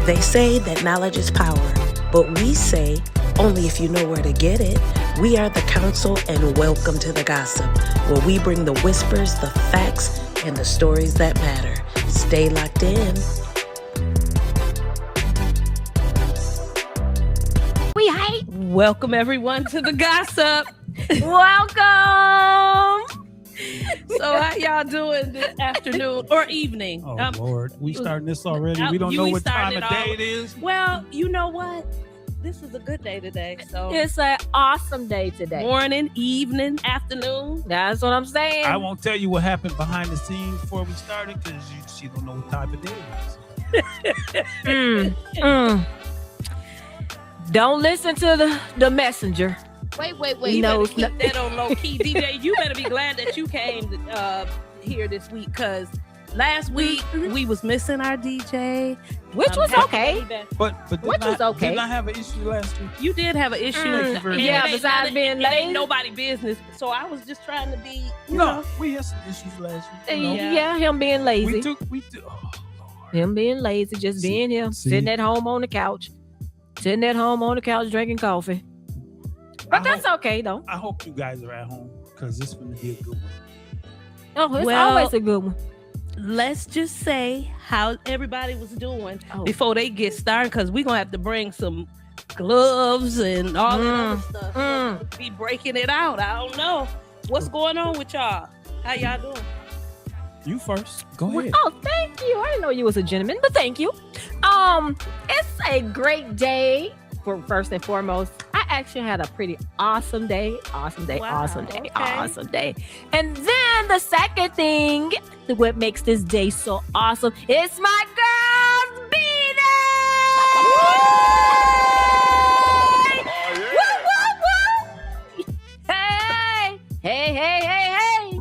They say that knowledge is power, but we say only if you know where to get it. We are the council, and welcome to the gossip, where we bring the whispers, the facts, and the stories that matter. Stay locked in. Welcome everyone to the gossip. Welcome. So how y'all doing this afternoon or evening? Oh Lord, we starting this already. We don't know what time of day it is. Well, you know what? This is a good day today. So It's an awesome day today. morning, evening, afternoon. That's what I'm saying. I won't tell you what happened behind the scenes before we started because she don't know what time of day it is. Don't listen to the messenger. Wait. He knows You better keep that on low key. DJ, you better be glad that you came here this week because last week we was missing our DJ. Which was okay. But Which was okay. Did I have an issue last week? You did have an issue. Yeah, besides being it ain't late. nobody's business. So I was just trying to be, you No, know. we had some issues last week. You know? Yeah, him being lazy. We took. Oh Lord. Him being lazy, just being him, sitting at home on the couch. Sitting at home on the couch drinking coffee. But that's okay, though. I hope you guys are at home because this is going to be a good one. Oh, it's Well, always a good one. Let's just say how everybody was doing Oh. before they get started because we're going to have to bring some gloves and all that other stuff. We'll be breaking it out. I don't know. What's going on with y'all? How y'all doing? You first. Go ahead. Oh, thank you. I didn't know you was a gentleman, but thank you. It's a great day. For first and foremost, I actually had a pretty awesome day. Awesome day. Wow, Awesome day. okay. Awesome day. And then the second thing, what makes this day so awesome, is my girl's birthday. Woo, woo, woo. Hey.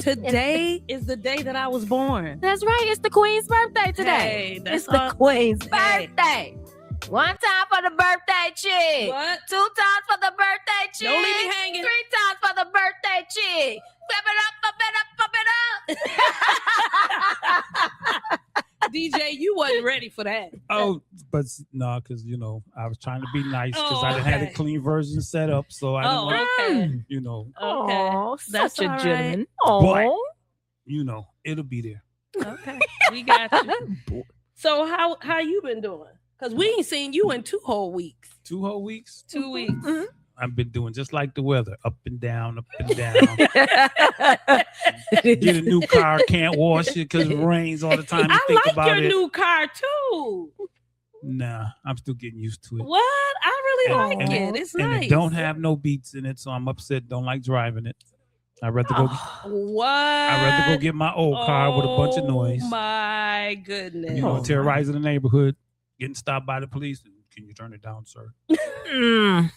Today is the day that I was born. That's right. It's the queen's birthday today. Hey, that's It's the all- queen's Hey. birthday. One time for the birthday chick. What? 2 times for the birthday chick. Don't leave me hanging. 3 times for the birthday chick. Pump it up. DJ, you wasn't ready for that. Oh, but no, because I was trying to be nice because I didn't have a okay. clean version set up, so I didn't want okay. to, Oh, That's such a all gentleman. But- Oh, it'll be there. Okay. We got you. So how you been doing? Because we ain't seen you in 2 whole weeks. 2 whole weeks. 2 weeks. I've been doing just like the weather, up and down, up and down. Get a new car, can't wash it because it rains all the time. I Think like about your it. new car too. Nah, I'm still getting used to it. What? I really And- like and- it. It's and nice. it don't have no beats in it, so I'm upset. Don't like driving it. I'd rather go. What? I'd rather go get my old car with a bunch of noise. Oh my goodness. Terrorizing the neighborhood, getting stopped by the police. Can you turn it down, sir? You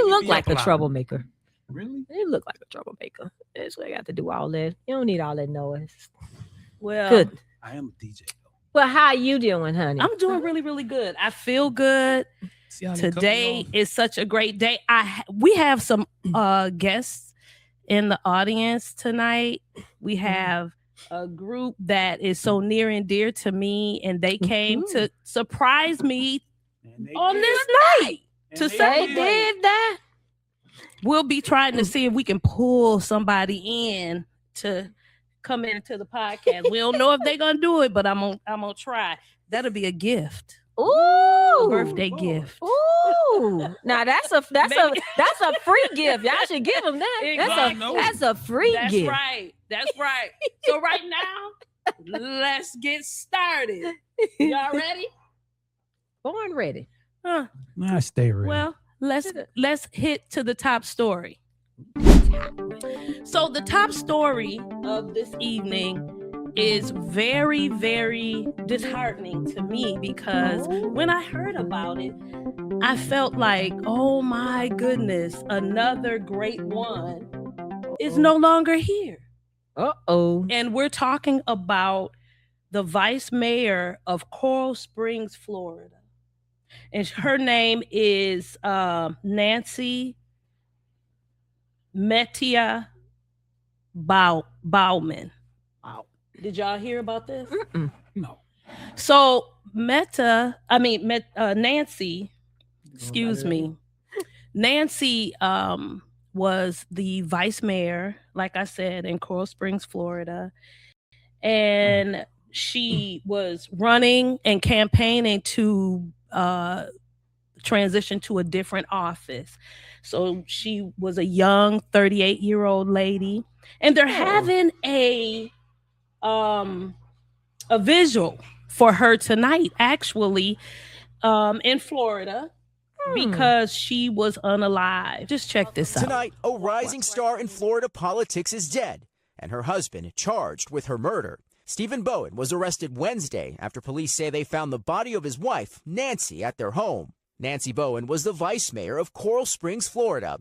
look like a troublemaker. troublemaker. Really? You look like a troublemaker. That's why I got to do all that. You don't need all that noise. Well, Good. I am a DJ. Well, how you doing, honey? I'm doing really, really good. I feel good. See how they cut me Today off? is such a great day. We have some guests in the audience tonight. We have a group that is so near and dear to me, and they came to surprise me And they on did. this night. And to they say They did. did that. We'll be trying to see if we can pull somebody in to come into the podcast. We don't know if they're gonna do it, but I'm gonna try. That'll be a gift. Ooh, Birthday Lord. gift. Ooh, now that's a free gift. Y'all should give them that. Exactly. That's a free That's gift. right. That's right. So right now, let's get started. Y'all ready? Born ready. Huh. I stay ready. Well, let's hit to the top story. So the top story of this evening is very, very disheartening to me because when I heard about it, I felt like, oh my goodness, another great one is no longer here. Uh-oh. And we're talking about the vice mayor of Coral Springs, Florida. And her name is Nancy Bowmen. Wow. Did y'all hear about this? no. So Nancy, excuse me, Nancy was the vice mayor, like I said, in Coral Springs, Florida. And she was running and campaigning to transition to a different office. So she was a young 38-year-old lady. And they're having a visual for her tonight, actually, in Florida, because she was unalive. Just check this out. Tonight, a rising star in Florida politics is dead, and her husband charged with her murder. Stephen Bowen was arrested Wednesday after police say they found the body of his wife, Nancy, at their home. Nancy Bowmen was the vice mayor of Coral Springs, Florida.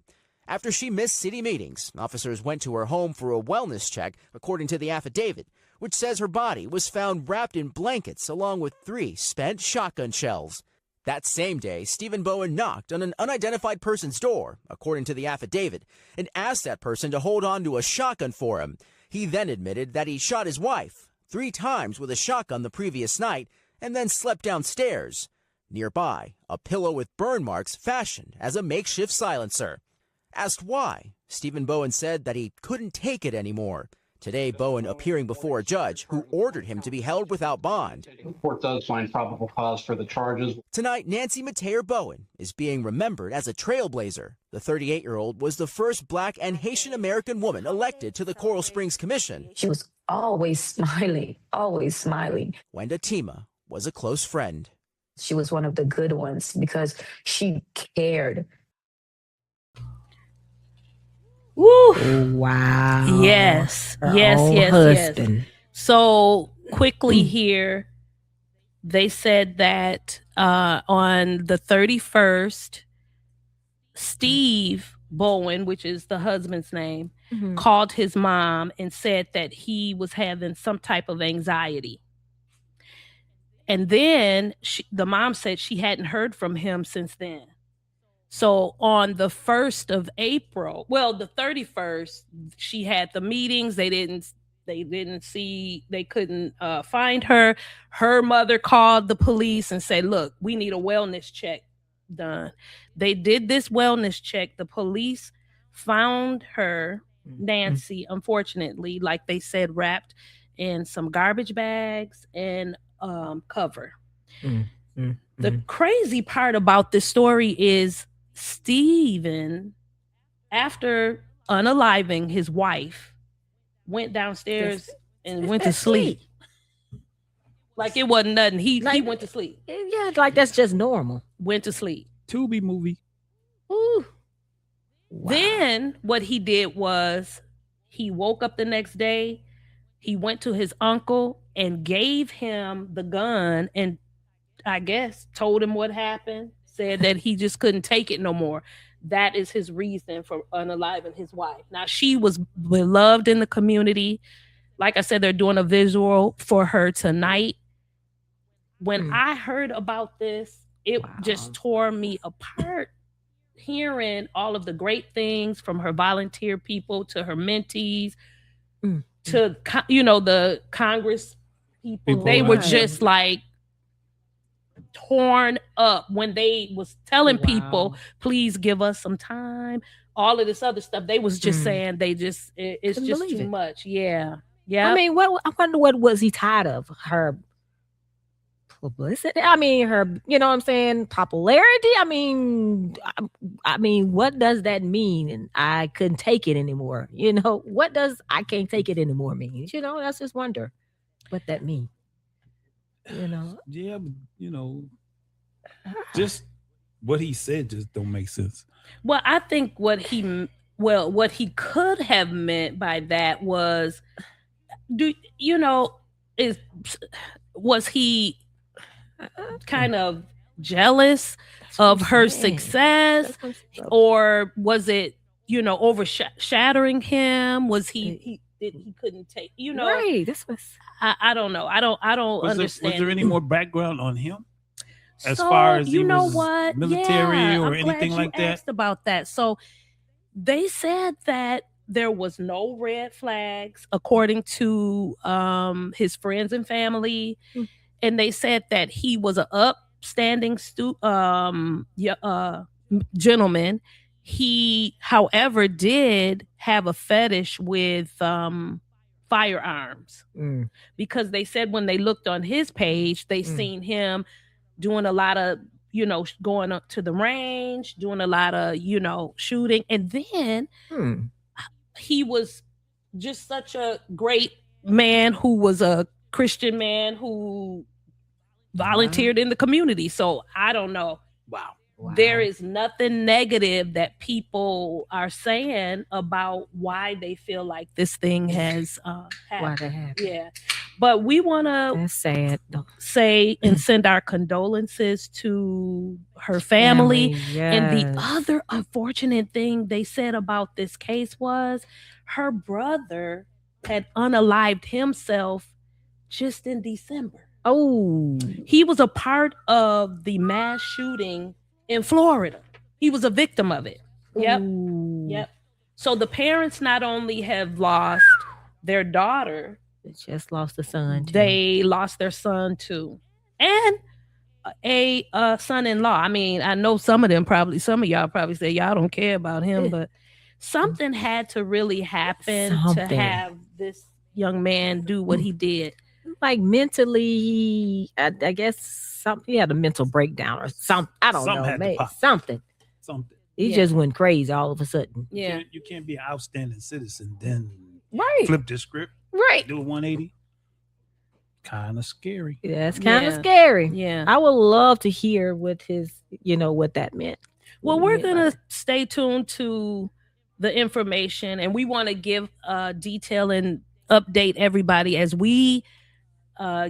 After she missed city meetings, officers went to her home for a wellness check, according to the affidavit, which says her body was found wrapped in blankets along with 3 spent shotgun shells. That same day, Stephen Bowen knocked on an unidentified person's door, according to the affidavit, and asked that person to hold on to a shotgun for him. He then admitted that he shot his wife 3 times with a shotgun the previous night and then slept downstairs. Nearby, a pillow with burn marks fashioned as a makeshift silencer. Asked why, Stephen Bowen said that he couldn't take it anymore. Today, Bowen appearing before a judge who ordered him to be held without bond. The court does find probable cause for the charges. Tonight, Nancy Bowen is being remembered as a trailblazer. The 38-year-old was the first Black and Haitian American woman elected to the Coral Springs Commission. She was always smiling, always smiling. Wenda Tima was a close friend. She was one of the good ones because she cared. Woo! Wow. Yes. Her Yes. own Yes. husband. Yes. So quickly here, they said that on the 31st, Steve Bowen, which is the husband's name, called his mom and said that he was having some type of anxiety. And then the mom said she hadn't heard from him since then. So on the 1st of April, well, the 31st, she had the meetings. They couldn't find her. Her mother called the police and said, look, we need a wellness check done. They did this wellness check. The police found her, Nancy, unfortunately, like they said, wrapped in some garbage bags and cover. The crazy part about this story is Stephen, after unaliving his wife, went downstairs and went to sleep. Like it wasn't nothing. He went to sleep. Yeah, like that's just normal. Went to sleep. Tubi movie. Ooh. Wow. Then what he did was he woke up the next day. He went to his uncle and gave him the gun and I guess told him what happened. Said that he just couldn't take it no more. That is his reason for unaliving his wife. Now, she was beloved in the community. Like I said, they're doing a visual for her tonight. When I heard about this, it just tore me apart. Hearing all of the great things from her volunteer people to her mentees to, the Congress people. They were just like, torn up when they was telling people, please give us some time. All of this other stuff, they was just saying it's just too much. Yeah. I mean, I wonder what was he tired of? Her publicity? I mean, her, you know what I'm saying, popularity? I mean, what does that mean? And I couldn't take it anymore. What does I can't take it anymore mean? Let's just wonder what that means. Yeah, but just what he said just don't make sense. Well, I think what he could have meant by that was, was he kind of jealous of her success, or was it overshadowing him? Was he couldn't take right? This was I don't know. I don't understand. Was there any more background on him? As far as he was what? Military or anything like that? Asked about that. So they said that there was no red flags according to his friends and family. and they said that he was an upstanding gentleman. He, however, did have a fetish with firearms, because they said when they looked on his page, they seen him doing a lot of, going up to the range, doing a lot of, shooting. And then he was just such a great man who was a Christian man who volunteered in the community. So I don't know. Wow. There is nothing negative that people are saying about why they feel like this thing has happened. Why that happened. Yeah. But we want That's sad, though. say and send our condolences to her family. And the other unfortunate thing they said about this case was her brother had unalived himself just in December. Oh. He was a part of the mass shooting in Florida. He was a victim of it. Yep. Ooh. Yep. So the parents not only have lost their daughter, they just lost a son too. They lost their son too. And a son-in-law. I mean, I know some of y'all probably say y'all don't care about him, but something had to really happen to have this young man do what he did. Like mentally, I guess he had a mental breakdown or something. I don't know, maybe something. He just went crazy all of a sudden. Yeah, you can't be an outstanding citizen then right. Flip this script, right? Do a 180. Kind of scary. Yeah, it's kind of scary. Yeah, I would love to hear what what that meant. Well, we're gonna stay tuned to the information, and we want to give detail and update everybody as we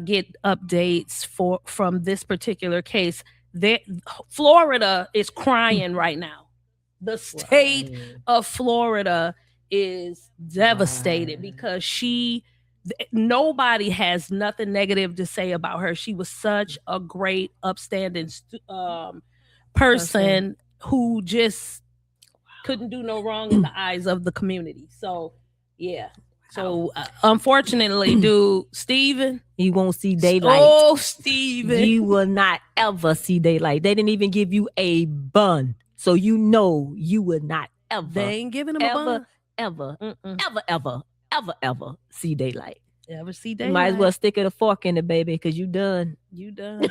get updates from this particular case. Florida is crying right now. The state of Florida is devastated because nobody has nothing negative to say about her. She was such a great, upstanding person who just couldn't do no wrong in the eyes of the community. So, yeah. So, unfortunately, dude, Stephen, he won't see daylight. Oh, Stephen, you will not ever see daylight. They didn't even give you a bun, so you know you would not ever. They ain't giving him a bun. Ever see daylight. Ever see daylight? You might as well stick a fork in it, baby, because you done. You done.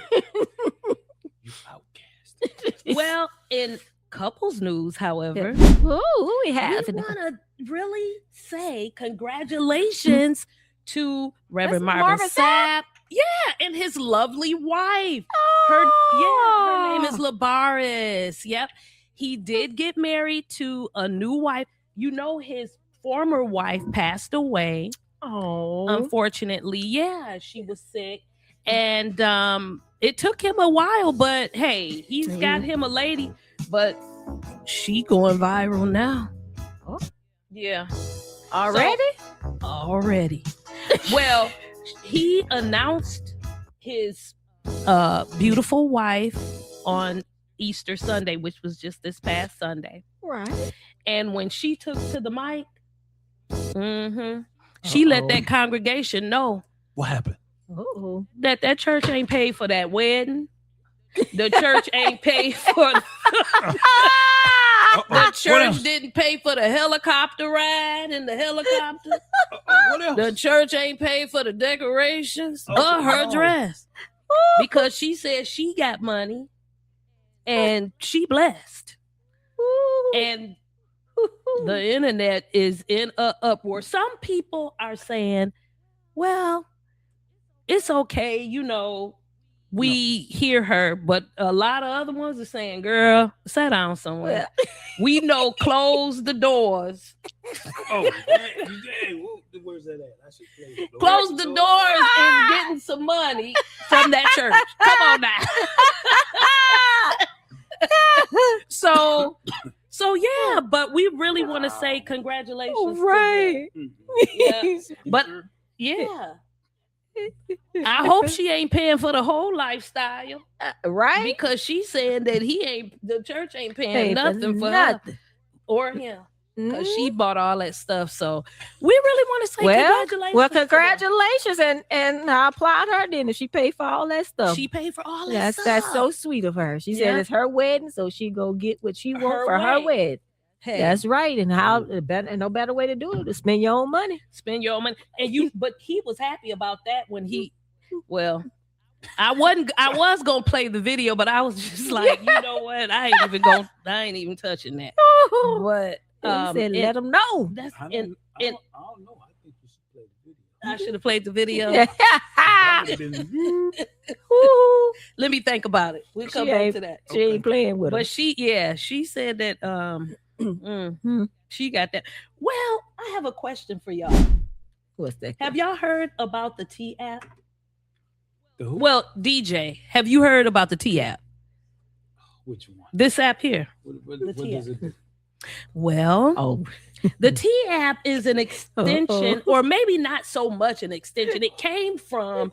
You outcast. Well, in couples news, however, who we have? We want to really say congratulations to Reverend Marvin Sapp. Yeah, and his lovely wife. Her name is Labaris. Yep. He did get married to a new wife. You know, his former wife passed away. Oh. Unfortunately, yeah, she was sick. And it took him a while, but hey, he's got him a lady, but she going viral now. Oh. Yeah. Already? Well, he announced his beautiful wife on Easter Sunday, which was just this past Sunday. Right. And when she took to the mic, she let that congregation know. What happened? That church ain't paid for that wedding. The church ain't paid for the church didn't pay for the helicopter ride in the helicopter. What else? The church ain't paid for the decorations or her dress. Because she said she got money and she blessed. And the internet is in a uproar. Some people are saying, well, it's okay, we hear her, but a lot of other ones are saying, girl, sit down somewhere. We know, close the doors. Oh, where's that at? I should close the doors and getting some money from that church. Come on now. So yeah, but we really want to say congratulations. Right. Yeah. But yeah. I hope she ain't paying for the whole lifestyle. Right? Because she's saying that the church ain't paying nothing for her or him. because she bought all that stuff. So we really want to say congratulations. Well, congratulations, and I applaud her then if she paid for all that stuff. She paid for all that stuff. That's so sweet of her. She said it's her wedding, so she go get what she wants for her wedding. Hey. That's right. And no better way to do it is spend your own money. Spend your own money. But he was happy about that when I was gonna play the video, but I was just like, you know what? I ain't even touching that. But he said, let them know. I don't know. I think you should play the video. I should have played the video. Let me think about it. We'll come back to that. She ain't playing with but him. she said that she got that. Well, I have a question for y'all. What's that? Have y'all heard about the T app? The who? Well, DJ, have you heard about the T app? Which one? This app here. What does it do? Well, the T app is an extension, or maybe not so much an extension. It came from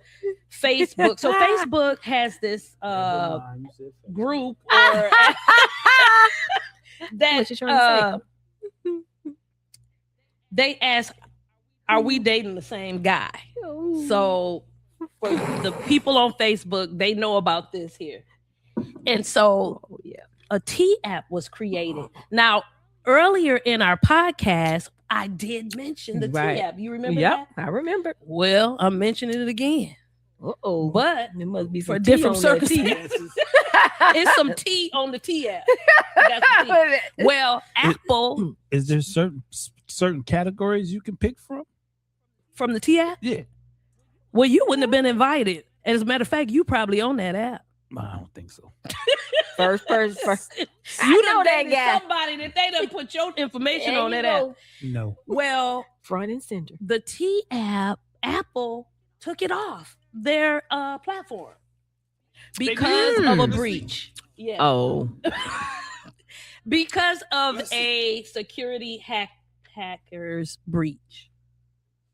Facebook. So Facebook has this group or that they ask, are we dating the same guy? So for the people on Facebook, they know about this here. And so a T app was created. Now, earlier in our podcast, I did mention the T app. You remember that? I remember. Well, I'm mentioning it again. Uh-oh. But there must be some for different circumstances. It's some T on the T app. Well, Apple. Is there certain categories you can pick from the T app? Yeah. Well, you wouldn't have been invited. As a matter of fact, you probably on that app. I don't think so. First. You know that guy. Somebody that they done put your information on that app. No. Well, front and center. The T app, Apple took it off their platform because of a breach. Yeah. Oh. Because of a security hackers breach.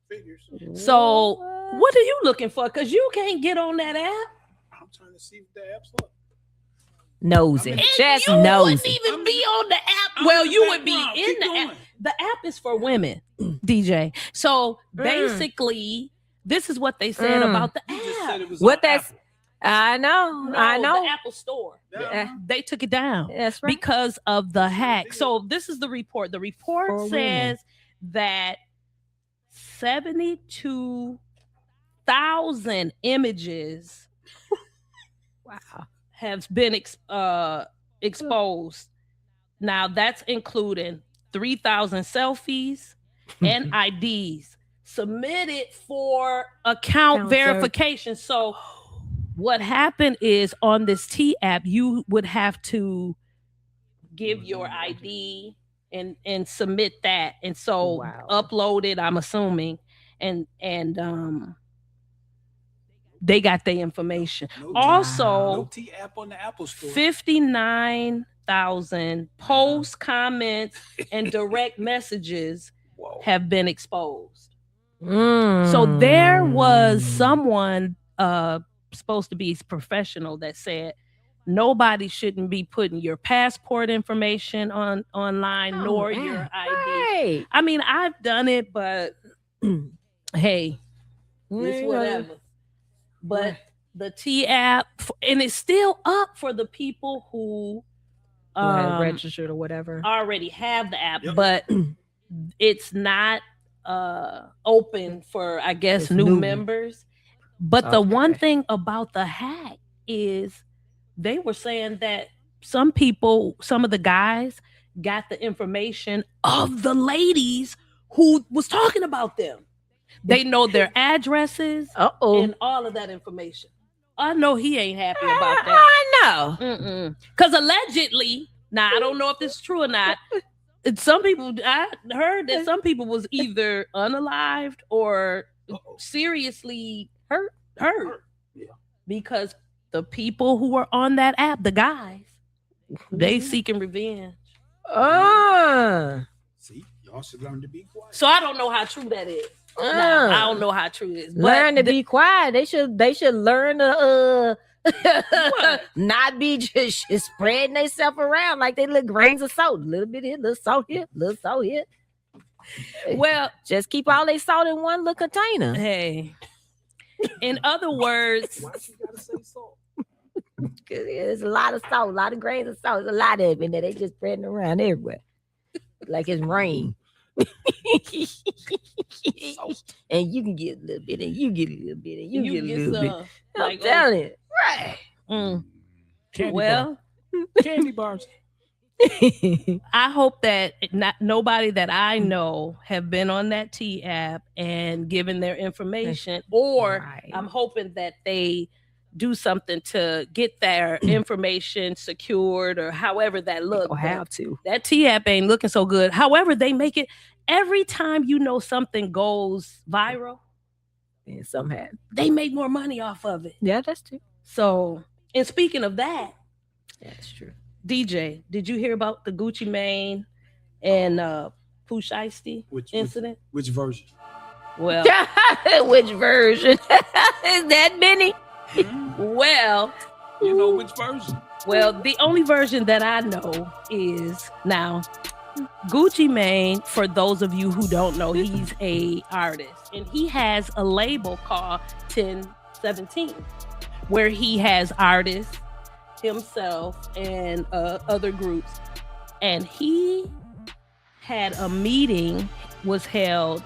Figures. So, what are you looking for? Because you can't get on that app. I'm trying to see if the app's up. Nosy. Just you nosy. Wouldn't even be on the app. Well, you would be in the app. The app is for women, DJ. So basically, this is what they said about the app. What that's I know. The Apple Store. They took it down. That's right. Because of the hack. So this is the report. The report says that 72,000 images have been exposed. Now that's including 3,000 selfies and IDs submitted for account verification. So what happened is on this T app, you would have to give your ID and submit that. And so upload it, I'm assuming. And they got their information. No T app on the Apple Store. 59,000 posts, comments, and direct messages have been exposed. So there was someone supposed to be professional that said nobody shouldn't be putting your passport information online nor your ID. Right. I mean, I've done it, but hey, it's whatever. But the T app, and it's still up for the people who registered or whatever, already have the app, but it's not open for, I guess, new members. But the one thing about the hack is they were saying that some of the guys got the information of the ladies who was talking about them. They know their addresses and all of that information. I know he ain't happy about that. I know. Because allegedly, now I don't know if this is true or not. I heard that some people was either unalived or seriously hurt. Yeah. Because the people who were on that app, the guys, they seeking revenge. See, y'all should learn to be quiet. So I don't know how true that is. I don't know how true it is. Learn to be quiet. They should learn to Not be just spreading themselves around like they little grains of salt. A little bit here, little salt here, little salt here. Well, Just keep all they salt in one little container. hey. In other words, Why you gotta say salt? There's a lot of salt, a lot of grains of salt. There's a lot of it, and they just spreading around everywhere. Like it's rain. And you can get a little bit, and you get a little bit, and you get a little bit. some. I'm Like, telling you. Right. Candy well, candy bars. I hope that nobody that I know have been on that T app and given their information, or Right. I'm hoping that they do something to get their information secured or however that looks. Or have to. That T app ain't looking so good. However, they make it every time something goes viral, And somehow. they make more money off of it. Yeah, that's true. So, and speaking of that, That's true. DJ, did you hear about the Gucci Mane and Pooh Shiesty incident? Which version? Well, Which version? Is that many? well, You know which version? well, the only version that I know is now Gucci Mane. For those of you who don't know, he's a artist, and he has a label called 1017, where he has artists, himself, and other groups. And he had a meeting was held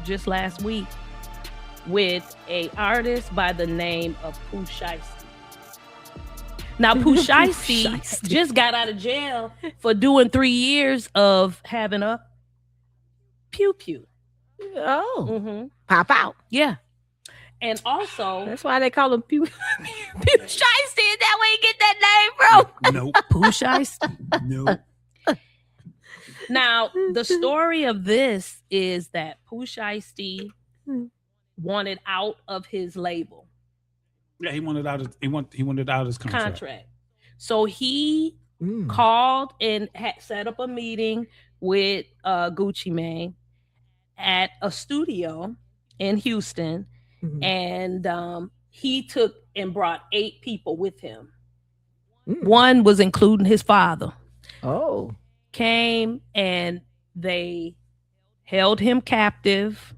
just last week with a artist by the name of Pooh Shiesty. Now, Pooh Shiesty just got out of jail for doing 3 years of having a pew pew. Oh. Mm-hmm. Pop out. Yeah. And also, That's why they call him Pew Shiesty. Is that where you get that name from? Nope. Pooh Shiesty. Nope. Now, the story of this is that Pooh Shiesty wanted out of his label Yeah, he wanted out of his contract. So he called and set up a meeting with Gucci Mane at a studio in Houston. And he took and brought 8 people with him. One was including his father. Oh. Came and they held him captive.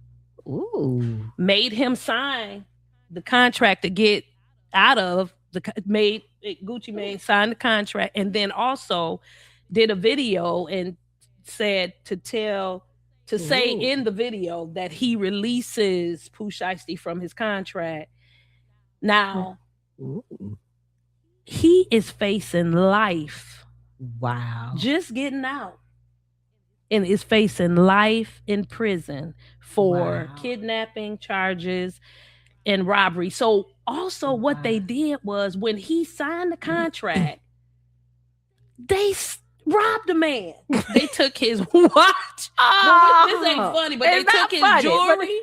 Ooh. Made him sign the contract to get out of Gucci Mane sign the contract, and then also did a video and said to say in the video that he releases Pooh Shiesty from his contract. Now, he is facing life. Wow. Just getting out. And is facing life in prison for kidnapping charges and robbery. So also what they did was when he signed the contract, they robbed the man. They took his watch. This ain't funny, but they took his jewelry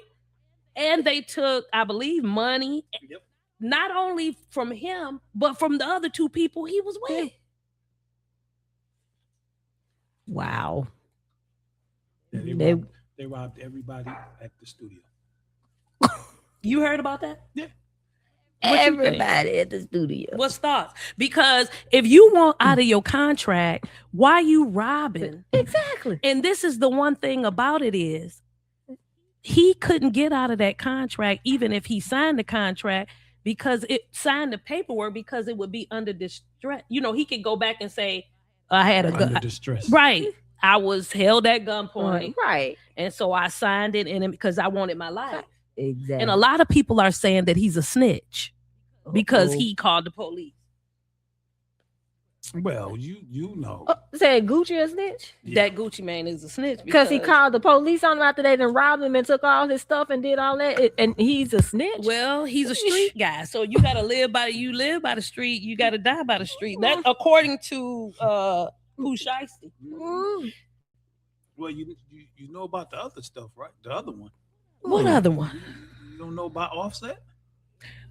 and they took, I believe, money. Yep. Not only from him, but from the other 2 people he was with. Wow. Yeah, they robbed everybody at the studio. You heard about that? Yeah. Everybody at the studio. What's thoughts? Because if you want out of your contract, why you robbing? Exactly. And this is the one thing about it is he couldn't get out of that contract even if he signed the contract, because it signed the paperwork, because it would be under distress. You know, he could go back and say, I had a gun. Under distress. Right. I was held at gunpoint. Right. And so I signed it because I wanted my life. Exactly. And a lot of people are saying that he's a snitch because he called the police. Well, you know. Said Gucci a snitch? Yeah. That Gucci Mane is a snitch because he called the police on him after they done robbed him and took all his stuff and did all that, and he's a snitch. Well, he's a street guy, so you gotta live by the street. You gotta die by the street. That according to Pooh Shiesty. Well, you know about the other stuff, right? The other one. What other one? You don't know about Offset?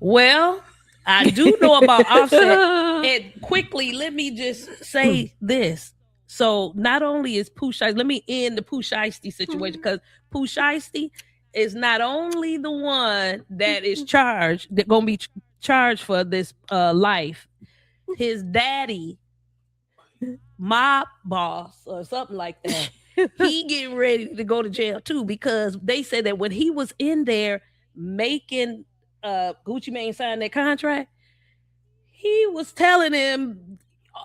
Well, I do know about Offset. And quickly, let me just say this. So not only is Pooh Shiesty, let me end the Pooh Shiesty situation, because Pooh Shiesty is not only the one that is charged, that gonna be charged for this life. His daddy, mob boss or something like that, he getting ready to go to jail too, because they said that when he was in there making Gucci Mane sign that contract, he was telling him,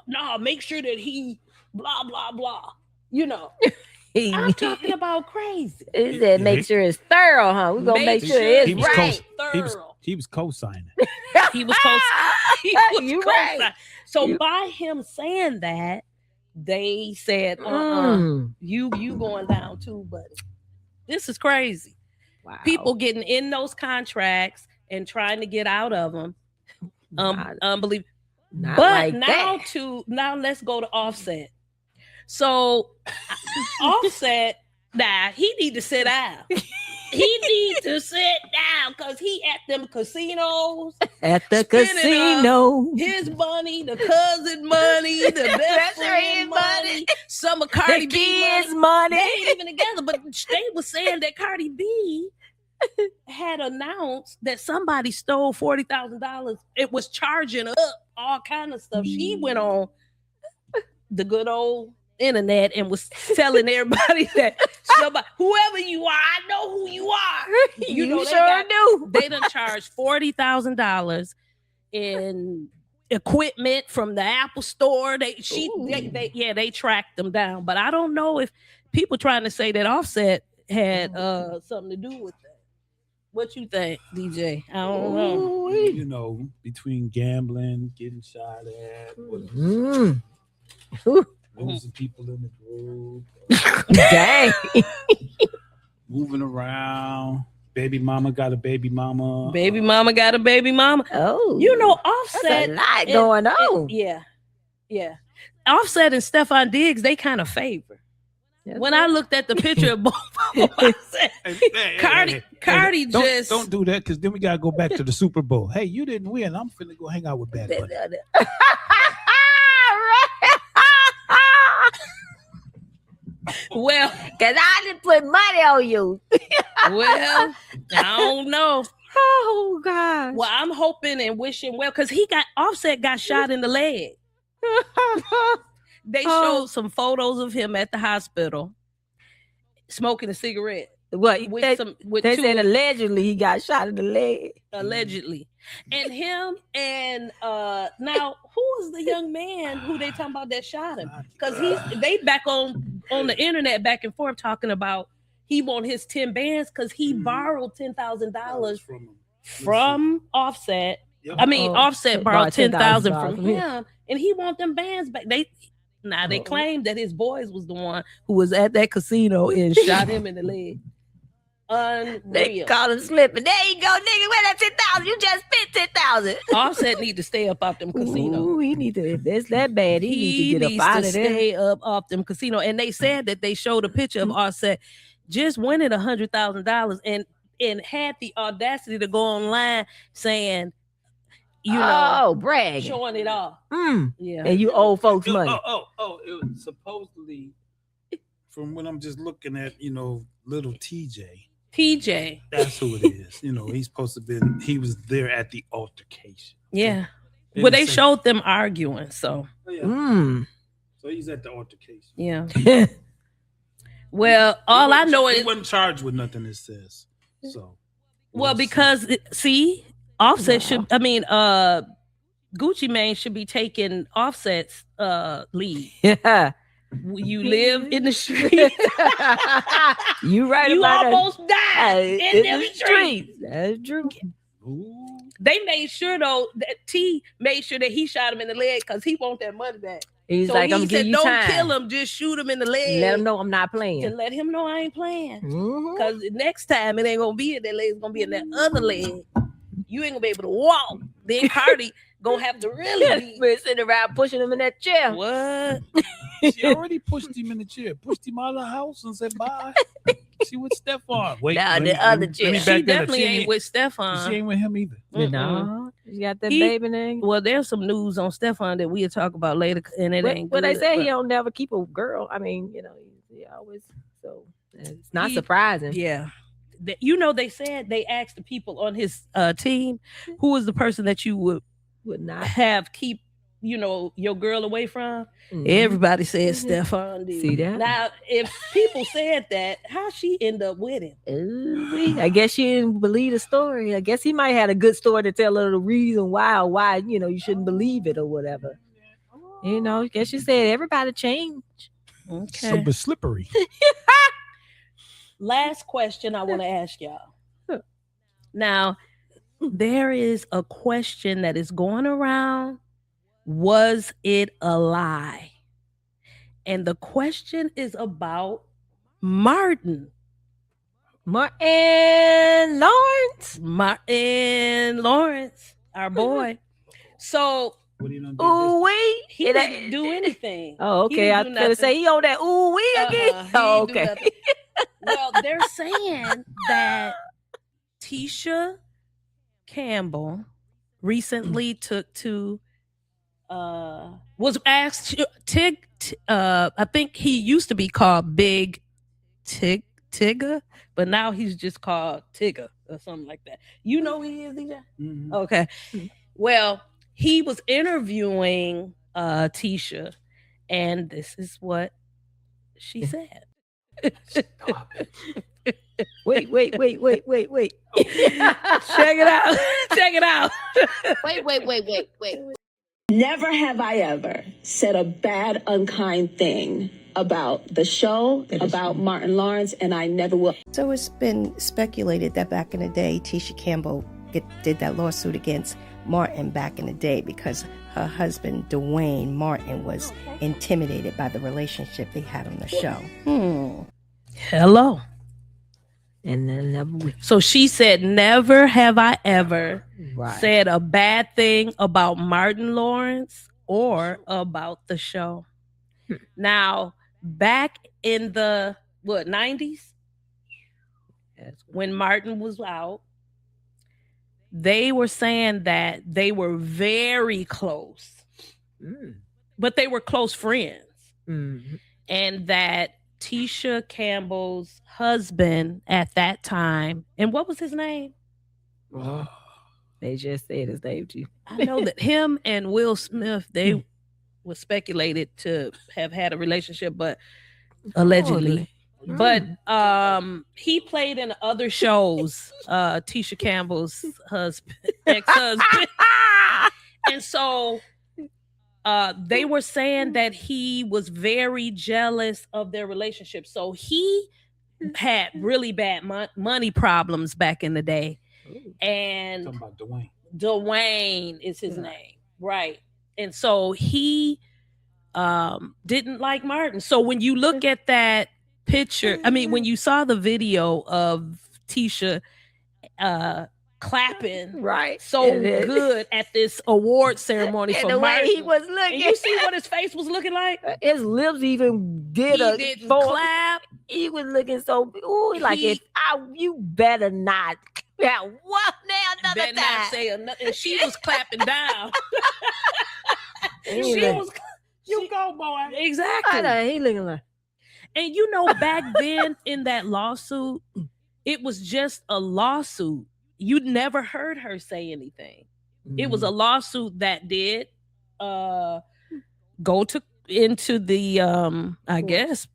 "No, make sure that he blah blah blah." You know, I'm talking about crazy. He said, "Make sure it's thorough, huh? We're gonna make sure it's right." He was co-signing. He was co-signing. You right. So by him saying that, they said, you going down too, buddy. This is crazy. Wow. People getting in those contracts and trying to get out of them. Unbelievable. But now let's go to Offset. So Offset, he need to sit down. He needs to sit down because he at them casinos. At the casino. His money, the cousin money, the best friend money, some of Cardi B's money. They ain't even together, but they was saying that Cardi B had announced that somebody stole $40,000. It was charging up all kind of stuff. She went on the good old internet and was telling everybody that somebody, whoever you are, I know who you are. You know, sure do. They done charged $40,000 in equipment from the Apple store. They tracked them down. But I don't know if people trying to say that Offset had something to do with that. What you think, DJ? I don't know. You know, between gambling, getting shot at, losing people in the group, dang, moving around. Baby mama got a baby mama. Baby mama got a baby mama. Oh, you know, Offset. That's a lot going on. Yeah. Offset and Stephon Diggs, they kind of favor. When I looked at the picture of both of them, I said, Cardi just don't do that, because then we gotta go back to the Super Bowl. Hey, you didn't win. I'm finna go hang out with Bad Bunny. Well, because I didn't put money on you. Well, I don't know. Oh God. Well, I'm hoping and wishing well, because Offset got shot in the leg. They showed some photos of him at the hospital smoking a cigarette. What? They said allegedly he got shot in the leg. Allegedly. And him and now who is the young man who they talking about that shot him? Because they back on the internet back and forth talking about he want his 10 bands because he borrowed $10,000 from Offset. Yep. I mean, Offset borrowed $10,000 from him, and he want them bands back. They claim that his boys was the one who was at that casino and shot him in the leg. Unreal. They call him slipping. There you go, nigga. Where that 10,000? You just spent 10,000. Offset need to stay up off them casinos. Ooh, he need to. If it's that bad, he need to get up out of there. Stay up off them casino. And they said that they showed a picture of Offset just winning $100,000 and had the audacity to go online saying, brag, showing it off. Yeah, and you owe folks money. It was supposedly, from what I'm just looking at, little TJ. That's who it is. He's supposed to he was there at the altercation. Yeah. Well, they showed them arguing, so. Oh, yeah. So he's at the altercation. Yeah. Well, all I know is he wasn't charged with nothing, it says. So. Well, because Offset Gucci Mane should be taking Offset's lead. Yeah. You live in the street. You right. You about almost died in them streets. That's true. Ooh. They made sure though that T made sure that he shot him in the leg because he want that money back. He's like, I'm giving you don't time. Kill him, just shoot him in the leg. Let him know I'm not playing. And let him know I ain't playing. Because next time it ain't gonna be in that leg, it's gonna be in that other leg. You ain't gonna be able to walk. Then Cardi gonna have to really be sitting around pushing him in that chair. What? She already pushed him in the chair, pushed him out of the house and said bye. She with Stephon. Wait, now the other chair. She definitely ain't with Stephon. She ain't with him either. No, she got that baby name. Well, there's some news on Stephon that we'll talk about later, and it ain't good. Well, they say he don't never keep a girl. I mean, he always, so it's not surprising. Yeah. they said they asked the people on his team, who is the person that you would not have keep your girl away from. Everybody said Stephon Diggs. See that? Now, if people said that, how she end up with him? I guess she didn't believe the story. I guess he might have had a good story to tell her the reason why you shouldn't believe it or whatever. I guess she said everybody changed. Okay. Super slippery. Last question I want to ask y'all. Now, there is a question that is going around. Was it a lie? And the question is about Martin Lawrence, our boy. So, wait, he didn't do anything. Oh, okay. I was going to say he on that again. Oh, okay. Well, they're saying that Tisha Campbell recently took to was asked I think he used to be called Big Tigger, but now he's just called Tigger or something like that. You know who he is, DJ? Mm-hmm. Okay. Well, he was interviewing Tisha, and this is what she said. Wait. Check it out. Wait. Never have I ever said a bad, unkind thing about the show, about Martin Lawrence, and I never will. So it's been speculated that back in the day, Tisha Campbell did that lawsuit against Martin back in the day because her husband, Dwayne Martin, was intimidated by the relationship they had on the show. Hello. And then so she said, never have I ever said a bad thing about Martin Lawrence or about the show. Now, back in the 90s, when Martin was out, they were saying that they were very close, but they were close friends. And that Tisha Campbell's husband at that time, and what was his name? They just said his name to you. I know that him and Will Smith, they were speculated to have had a relationship, but allegedly. But he played in other shows, Tisha Campbell's ex-husband. And so they were saying that he was very jealous of their relationship. So he had really bad money problems back in the day. And talking about Dwayne. Dwayne is his name. Right. And so he didn't like Martin. So when you look at that picture, I mean, when you saw the video of Tisha clapping good at this award ceremony for the Martin. way he was looking, and you see what his face was looking like? His lips even did clap. He was looking so you better not. Yeah, what now? Another better time. Not say another. And she was clapping down. You go, boy. Exactly. He looking like. And back then in that lawsuit, it was just a lawsuit. You never heard her say anything. It was a lawsuit that did go into the I guess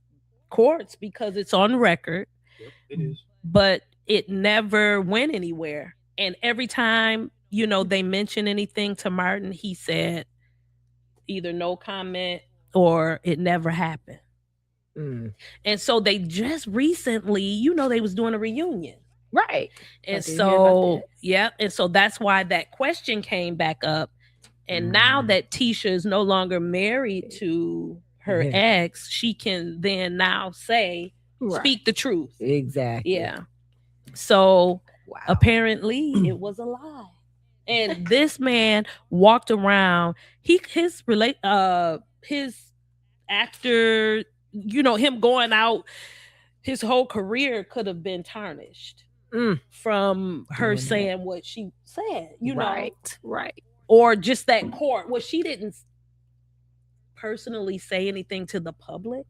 courts because it's on record. Yep, it is. But it never went anywhere. And every time, they mention anything to Martin, he said either no comment or it never happened. And so they just recently, they was doing a reunion. Right. And so, and so that's why that question came back up. And now that Tisha is no longer married to her ex, she can then now speak the truth. Exactly. Yeah. So apparently it was a lie. And this man walked around, his after, him going out, his whole career could have been tarnished from her saying what she said, Right. Or just that court. Well, she didn't personally say anything to the public,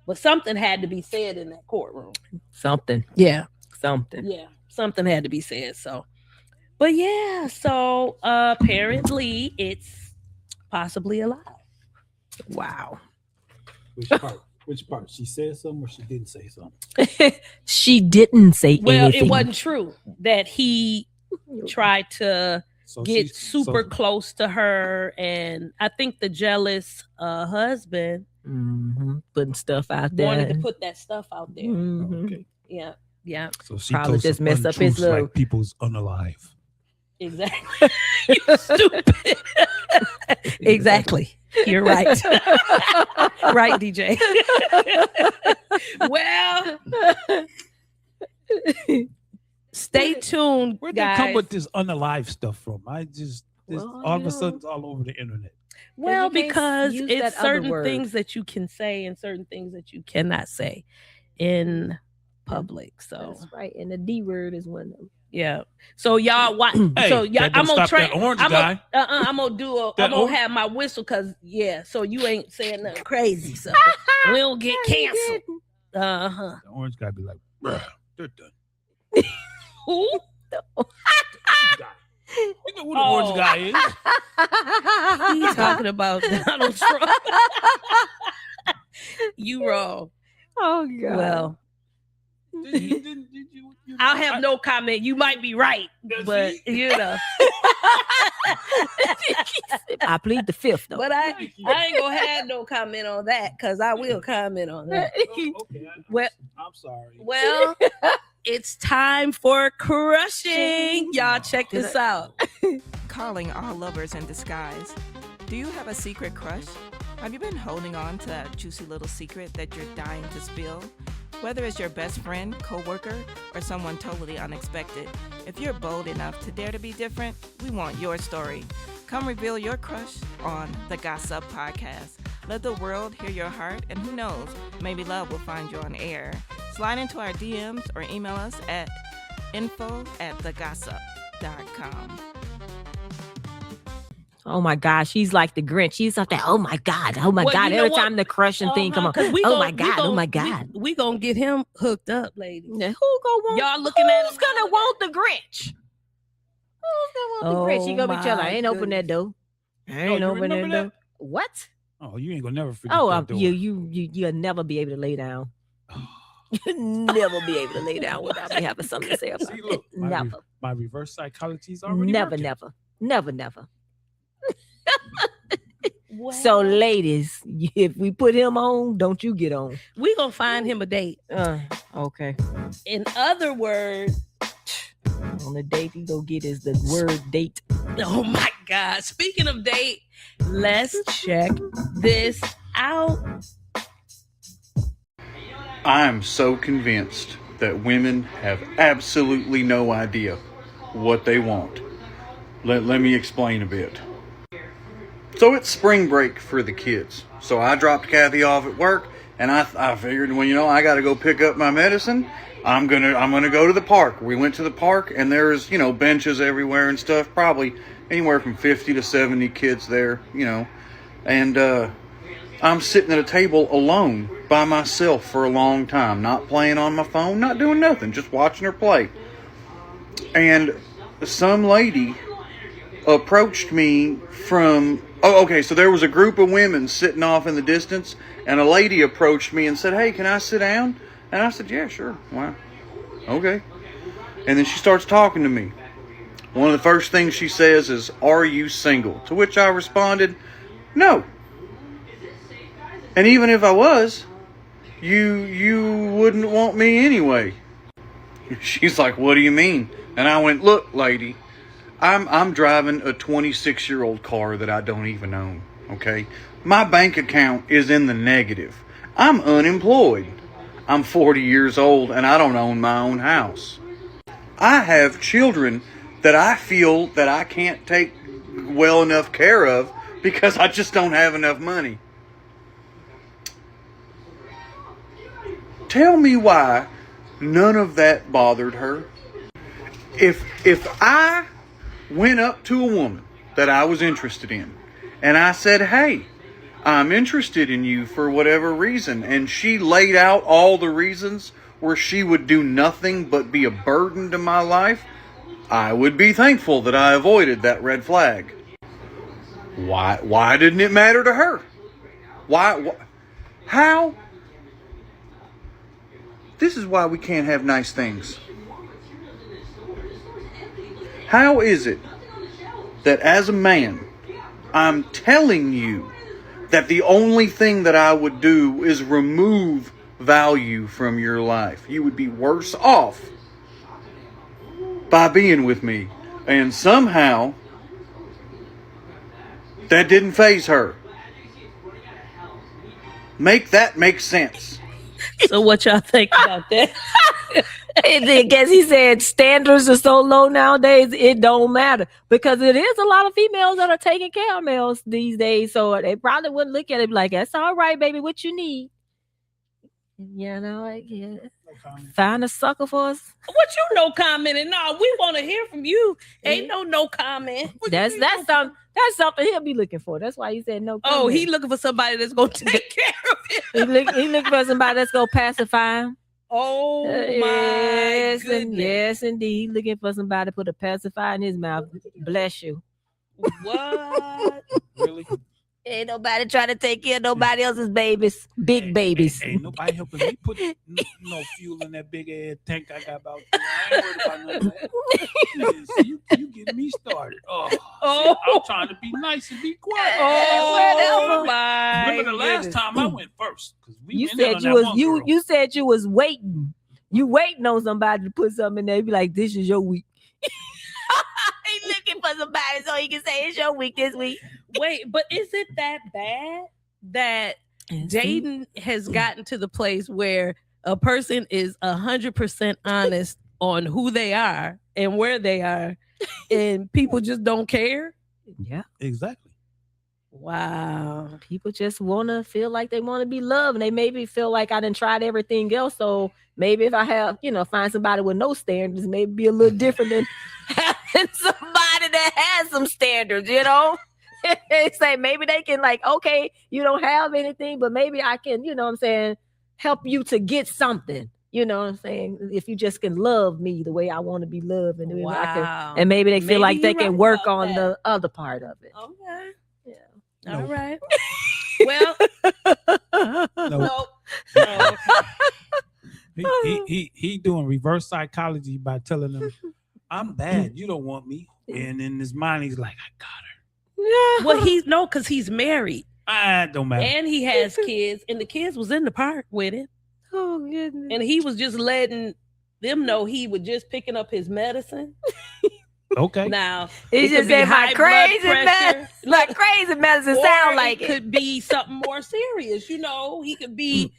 but something had to be said in that courtroom. Something. Yeah. something. Yeah, something had to be said. So, but yeah, so apparently it's possibly alive. Wow. Which part? She said something or she didn't say something? She didn't say Well, anything. it wasn't true that he tried to get super close to her, and I think the jealous husband putting stuff out there. Wanted to put that stuff out there. Okay. Yeah. So she probably just messed up his little like people's unalive. Exactly. You stupid. Exactly. You're right. Right, DJ. Well, stay tuned. Where'd guys. they come with this unalive stuff from? All of a sudden it's all over the internet. Well, because it's certain things that you can say and certain things that you cannot say in public. So that's right. And the D word is one of them. Yeah. So y'all watch. Hey, so y'all, I'm gonna try. I'm gonna have my whistle because so you ain't saying nothing crazy. So we don't get canceled. The orange guy be like, bruh, they're done. Who? You know who the orange guy is? He's talking about Donald Trump. You wrong. Oh God. Well, I'll have no comment. You might be right, but you know. I plead the fifth, though. But I ain't gonna have no comment on that because I will comment on that. Okay. Well, I'm sorry. Well, it's time for crushing. Y'all check this out. Calling all lovers in disguise. Do you have a secret crush? Have you been holding on to that juicy little secret that you're dying to spill? Whether it's your best friend, coworker, or someone totally unexpected, if you're bold enough to dare to be different, we want your story. Come reveal your crush on the Gossip Podcast. Let the world hear your heart, and who knows, maybe love will find you on air. Slide into our DMs or email us at info@thegossip.com. Oh my gosh, he's like the Grinch. He's up there. Oh my God. Oh my God. Every time the crushing thing come on. Oh my God. Oh my God. We gonna get him hooked up, ladies. Now, who gonna want? Y'all looking at who's gonna want the Grinch? Who's gonna want the Grinch? He gonna be telling, I ain't open that door. I ain't open that door. What? Oh, you ain't gonna never forget that door. You'll never be able to lay down. You'll never be able to lay down without me having something to say about it. Look, Never. My reverse psychology is already working. Never. Wow. So, ladies, if we put him on, don't you get on. We gonna find him a date. Okay. In other words, on the date he go get is the word date. Oh my God! Speaking of date, let's check this out. I'm so convinced that women have absolutely no idea what they want. Let me explain a bit. So it's spring break for the kids. So I dropped Kathy off at work, and I figured, well, I got to go pick up my medicine. I'm gonna go to the park. We went to the park, and there's benches everywhere and stuff. Probably anywhere from 50 to 70 kids there, and I'm sitting at a table alone by myself for a long time, not playing on my phone, not doing nothing, just watching her play. And some lady approached me from, so there was a group of women sitting off in the distance, and a lady approached me and said, hey, can I sit down? And I said, yeah, sure. Wow. Okay. And then she starts talking to me. One of the first things she says is, are you single? To which I responded, no. And even if I was, you wouldn't want me anyway. She's like, what do you mean? And I went, look, lady, I'm driving a 26-year-old car that I don't even own, okay? My bank account is in the negative. I'm unemployed. I'm 40 years old and I don't own my own house. I have children that I feel that I can't take well enough care of because I just don't have enough money. Tell me why none of that bothered her. If I went up to a woman that I was interested in and I said, hey, I'm interested in you for whatever reason, and she laid out all the reasons where she would do nothing but be a burden to my life, I would be thankful that I avoided that red flag. Why didn't it matter to her? Why? How? This is why we can't have nice things. How is it that as a man, I'm telling you that the only thing that I would do is remove value from your life? You would be worse off by being with me. And somehow, that didn't faze her. Make that make sense. So what y'all think about that? I guess he said standards are so low nowadays, it don't matter. Because it is a lot of females that are taking care of males these days. So they probably wouldn't look at it like, that's all right, baby, what you need. You know, like, yeah. Find a sucker for us. What you no commenting? No, we want to hear from you. Ain't no comment. That's something he'll be looking for. That's why he said no comment. Oh, he looking for somebody that's gonna take care of him. He looking for somebody that's gonna pacify him. Oh my goodness. Yes, indeed. He looking for somebody to put a pacifier in his mouth. Bless you. What? Really? Ain't nobody trying to take care of nobody else's babies. Big babies. Ain't nobody helping me put no fuel in that big ass tank I got about. I ain't worried about none of that. See, you getting me started. See, I'm trying to be nice and be quiet. Oh my! Remember the last time I went first? You said you was waiting. You waiting on somebody to put something in there. You be like, this is your week. He's looking for somebody so he can say it's your week this week. Wait, but is it that bad that dating has gotten to the place where a person is 100% honest on who they are and where they are, and people just don't care? Yeah, exactly. Wow. People just want to feel like they want to be loved, and they maybe feel like I done tried everything else. So maybe if I have, find somebody with no standards, maybe be a little different than having somebody that has some standards, Say maybe they can okay, you don't have anything, but maybe I can, help you to get something. You know what I'm saying? If you just can love me the way I want to be loved, and and maybe they feel like they can work on the other part of it. Okay. Yeah. All right. Well, no. He doing reverse psychology by telling them, I'm bad. You don't want me. And in his mind, he's like, I got her. Well, because he's married. Don't matter. And he has kids, and the kids was in the park with him. Oh, goodness. And he was just letting them know he was just picking up his medicine. Okay. Now, he just said my crazy medicine sound like it could be something more serious. He could be.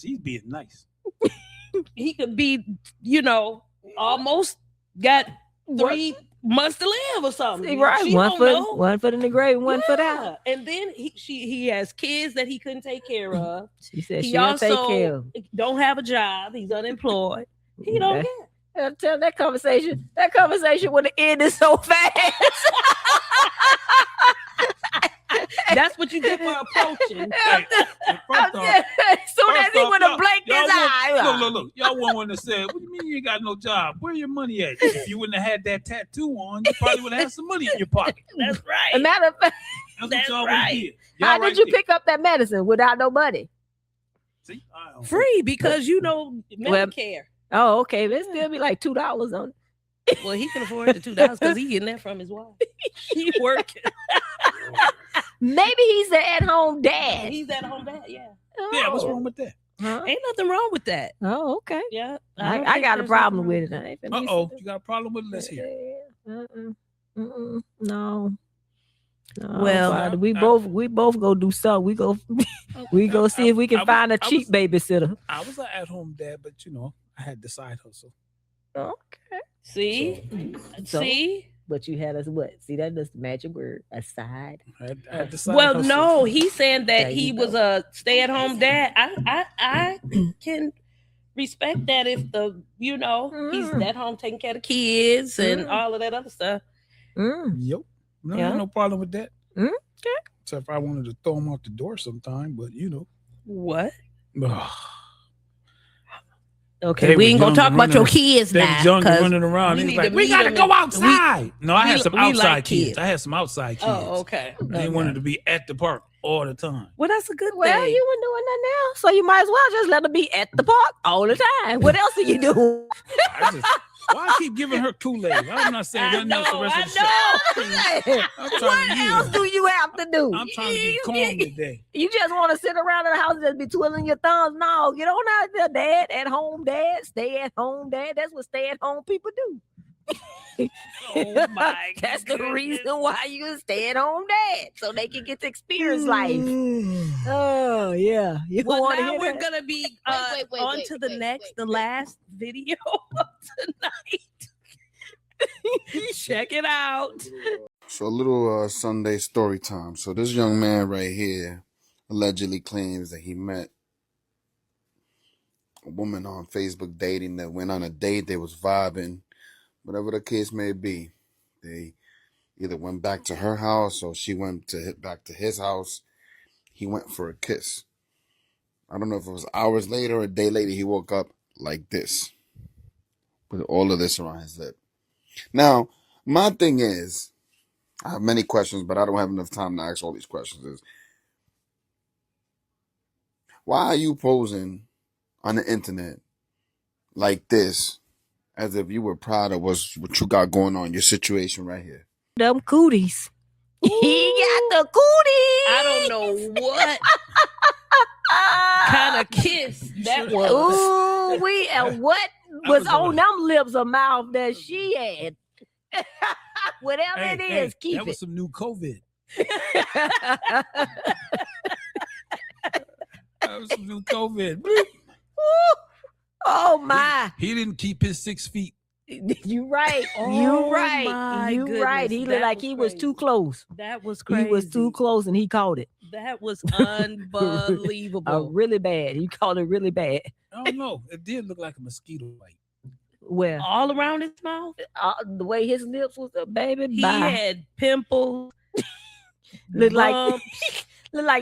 She's being nice. He could be, almost got 3 months to live or something. Right. One foot in the grave, one foot out. And then he has kids that he couldn't take care of. She said he she'll also take care of. Don't have a job. He's unemployed. He don't care. I'm telling that conversation would have ended so fast. That's what you get for approaching. As soon as he would have blinked his eye. Look. Y'all want to say, what do you mean you ain't got no job? Where your money at? If you wouldn't have had that tattoo on, you probably would have had some money in your pocket. That's right. As a matter of fact, that's what y'all right. How did you pick up that medicine without no money? See? Free, because Medicare. Oh, okay. It'd still be like $2 on it. Well, he can afford the $2 because he getting that from his wife. He working. Maybe he's an at-home dad. He's at-home dad, yeah. Oh. Yeah, what's wrong with that? Huh? Ain't nothing wrong with that. Oh, okay. Yeah. I got a problem with it. You got a problem with it? Let's hear it. No. Well, we both go do something. We go see if we can find a cheap babysitter. I was an at-home dad, but I had the side hustle. Okay. See? But you had us what? See, that does the magic word. A side. I had the side well, hustle. no, he's saying that he was a stay-at-home dad. I can respect that if he's at home taking care of the kids and all of that other stuff. Yep. No problem with that. Okay. Except if I wanted to throw him out the door sometime, but What? Okay, we ain't gonna talk about your kids they now. was young and running around. He was like, we gotta go outside. I had some outside like kids. I had some outside kids. Oh, okay. They wanted to be at the park all the time. Well, that's a good thing. Well, you weren't doing nothing else, so you might as well just let her be at the park all the time. What else are you doing? Why I keep giving her Kool-Aid? I'm not saying nothing else the rest of the show. What else do you have to do? I'm trying to be calm today. You just want to sit around in the house and just be twiddling your thumbs? No, get on out there, Dad. At home, Dad. Stay at home, Dad. That's what stay at home people do. Oh my That's the reason why you stay at home, Dad, so they can get to experience life. Oh yeah. Well, now we're gonna be on to the last video of tonight. Check it out. So a little Sunday story time. So this young man right here allegedly claims that he met a woman on Facebook dating, that went on a date, they was vibing, whatever the case may be. They either went back to her house or she went back to his house. He went for a kiss. I don't know if it was hours later or a day later, he woke up like this, with all of this around his lip. Now, my thing is, I have many questions, but I don't have enough time to ask all these questions. Is why are you posing on the internet like this, as if you were proud of what you got going on, your situation right here? Them cooties. He got the cooties. I don't know what kind of kiss that was. Ooh, and what was on them lips or mouth that she had? Whatever it is, keep it. That was some new COVID. That was some new COVID. Oh my! He didn't keep his 6 feet. You right. Oh, you right. my You goodness. right. He looked like he was too close. That was crazy. He was too close and he caught it. That was unbelievable. Really bad. He caught it really bad. I don't know. It did look like a mosquito bite. Well, all around his mouth, the way his lips was, baby. He had pimples. Looked like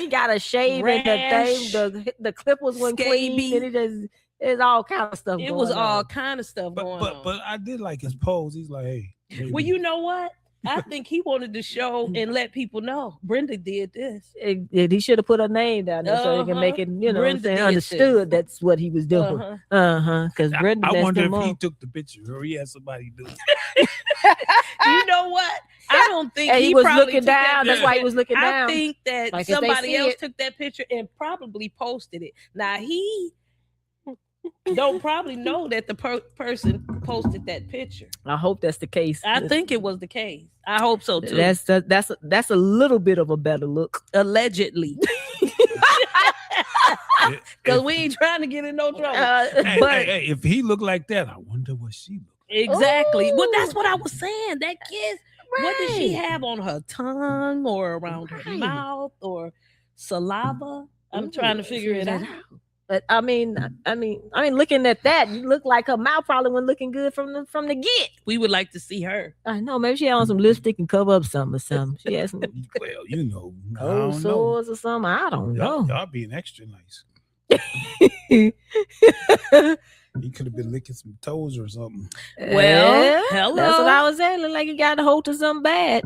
he got a shave and the thing. The clippers wasn't clean. And it just. It's all kind of stuff. It was all kind of stuff going on. But I did like his pose. He's like, hey. Maybe. Well, you know what? I think he wanted to show and let people know Brenda did this. He should have put her name down there so they can make it, understood that's what he was doing. Because Brenda. I wonder if he took the picture or he had somebody do it. You know what? I don't think he was looking down. That's why he was looking down. I think that somebody else took that picture and probably posted it. Now he don't probably know that the person posted that picture. I hope that's the case. I think it was the case. I hope so too. That's a little bit of a better look. Allegedly. Because we ain't trying to get in no trouble. Hey, if he looked like that, I wonder what she looked like. Exactly. Well, that's what I was saying. That kiss, what did she have on her tongue or around her mouth or saliva? I'm trying to figure it out. But I mean, looking at that, you look like her mouth probably wasn't looking good from the get. We would like to see her. I know, maybe she had on some lipstick and cover up something or something. She had some cold sores or something. I don't know. Y'all being extra nice. He could have been licking some toes or something. Well, hello. That's what I was saying. Look like you got a hold of something bad.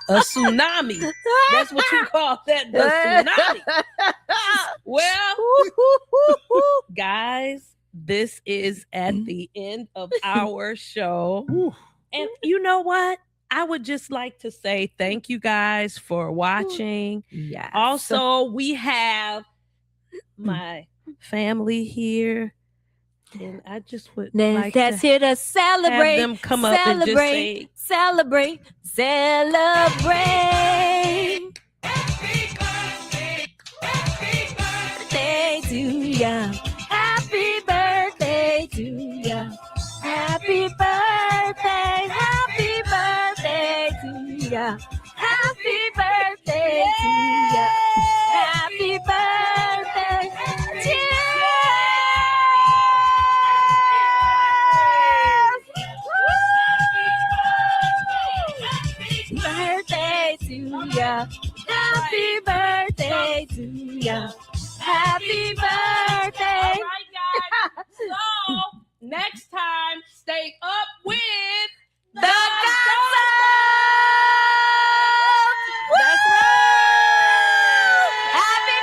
A tsunami. That's what you call that. The tsunami. Well, guys, this is at the end of our show. And you know what? I would just like to say thank you guys for watching. Yes. Also, we have my family here. And I just would like that's to here to celebrate. Have them come up and just say, celebrate. Happy birthday to ya. Happy birthday to ya. Happy birthday. Happy birthday to ya. Happy birthday to ya. Happy birthday to ya. Birthday to ya. Happy birthday to ya. Happy birthday. All right, guys. So, next time, stay up with The Gossip! That's right. Happy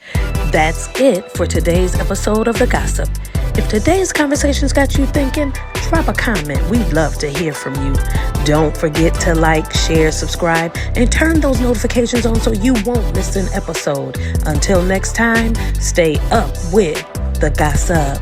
birthday! That's it for today's episode of The Gossip. If today's conversations got you thinking, drop a comment. We'd love to hear from you. Don't forget to like, share, subscribe, and turn those notifications on so you won't miss an episode. Until next time, stay up with The Gossip.